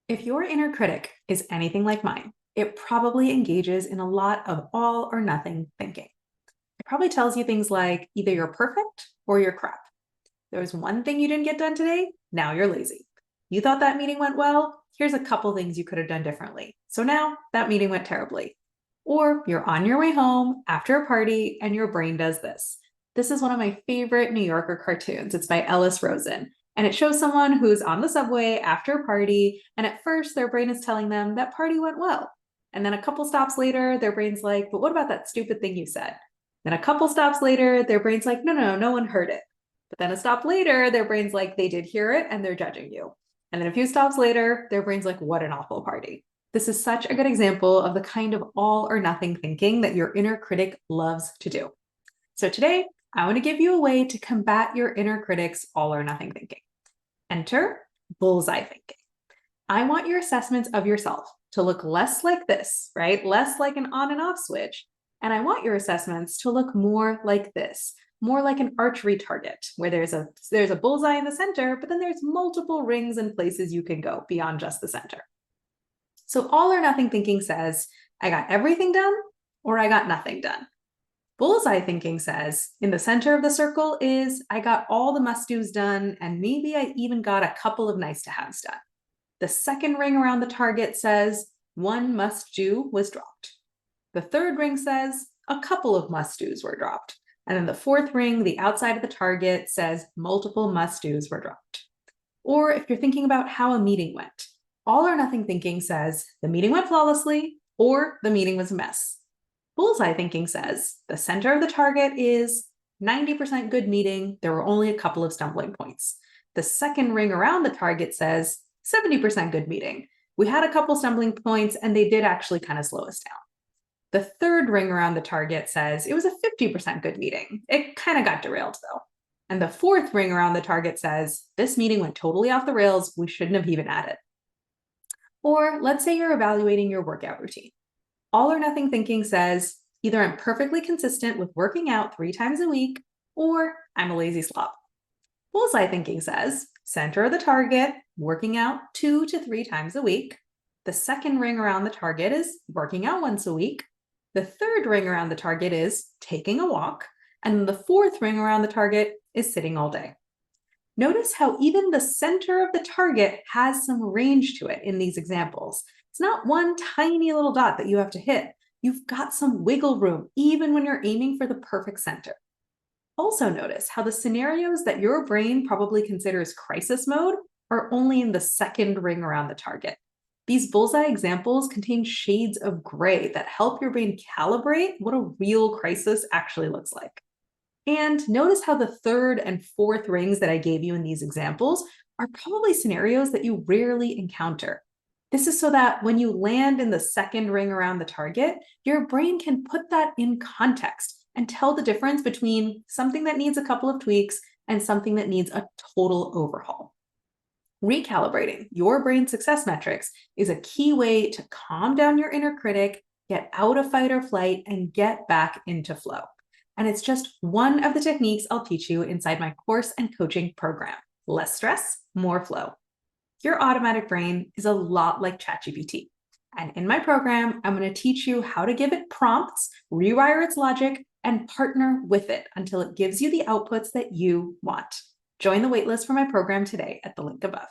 If your inner critic is anything like mine, it probably engages in a lot of all or nothing thinking. It probably tells you things like either you're perfect or you're crap. There was one thing you didn't get done today, now you're lazy. You thought that meeting went well, here's a couple things you could have done differently. So now that meeting went terribly. Or you're on your way home after a party and your brain does this. This is one of my favorite New Yorker cartoons. It's by Ellis Rosen. And it shows someone who's on the subway after a party, and at first their brain is telling them that party went well. And then a couple stops later, their brain's like, but what about that stupid thing you said? Then a couple stops later, their brain's like, no one heard it. But then a stop later, their brain's like, they did hear it and they're judging you. And then a few stops later, their brain's like, what an awful party. This is such a good example of the kind of all or nothing thinking that your inner critic loves to do. So today, I want to give you a way to combat your inner critic's all or nothing thinking. Enter bullseye thinking. I want your assessments of yourself to look less like this, right? Less like an on and off switch. And I want your assessments to look more like this, more like an archery target where there's a bullseye in the center, but then there's multiple rings and places you can go beyond just the center. So all or nothing thinking says, I got everything done or I got nothing done. Bullseye thinking says, in the center of the circle is, I got all the must-dos done, and maybe I even got a couple of nice-to-haves done. The second ring around the target says, one must-do was dropped. The third ring says, a couple of must-dos were dropped. And then the fourth ring, the outside of the target, says multiple must-dos were dropped. Or if you're thinking about how a meeting went, all or nothing thinking says, the meeting went flawlessly, or the meeting was a mess. Bullseye thinking says, the center of the target is 90% good meeting, there were only a couple of stumbling points. The second ring around the target says, 70% good meeting. We had a couple stumbling points and they did actually kind of slow us down. The third ring around the target says, it was a 50% good meeting. It kind of got derailed though. And the fourth ring around the target says, this meeting went totally off the rails, we shouldn't have even added. Or let's say you're evaluating your workout routine. All or nothing thinking says, either I'm perfectly consistent with working out 3 times a week, or I'm a lazy slob. Bullseye thinking says, center of the target, working out 2 to 3 times a week. The second ring around the target is working out once a week. The third ring around the target is taking a walk. And the fourth ring around the target is sitting all day. Notice how even the center of the target has some range to it in these examples. It's not one tiny little dot that you have to hit. You've got some wiggle room, even when you're aiming for the perfect center. Also notice how the scenarios that your brain probably considers crisis mode are only in the second ring around the target. These bullseye examples contain shades of gray that help your brain calibrate what a real crisis actually looks like. And notice how the third and fourth rings that I gave you in these examples are probably scenarios that you rarely encounter. This is so that when you land in the second ring around the target, your brain can put that in context and tell the difference between something that needs a couple of tweaks and something that needs a total overhaul. Recalibrating your brain success metrics is a key way to calm down your inner critic, get out of fight or flight, and get back into flow. And it's just one of the techniques I'll teach you inside my course and coaching program. Less stress, more flow. Your automatic brain is a lot like ChatGPT. And in my program, I'm going to teach you how to give it prompts, rewire its logic, and partner with it until it gives you the outputs that you want. Join the waitlist for my program today at the link above.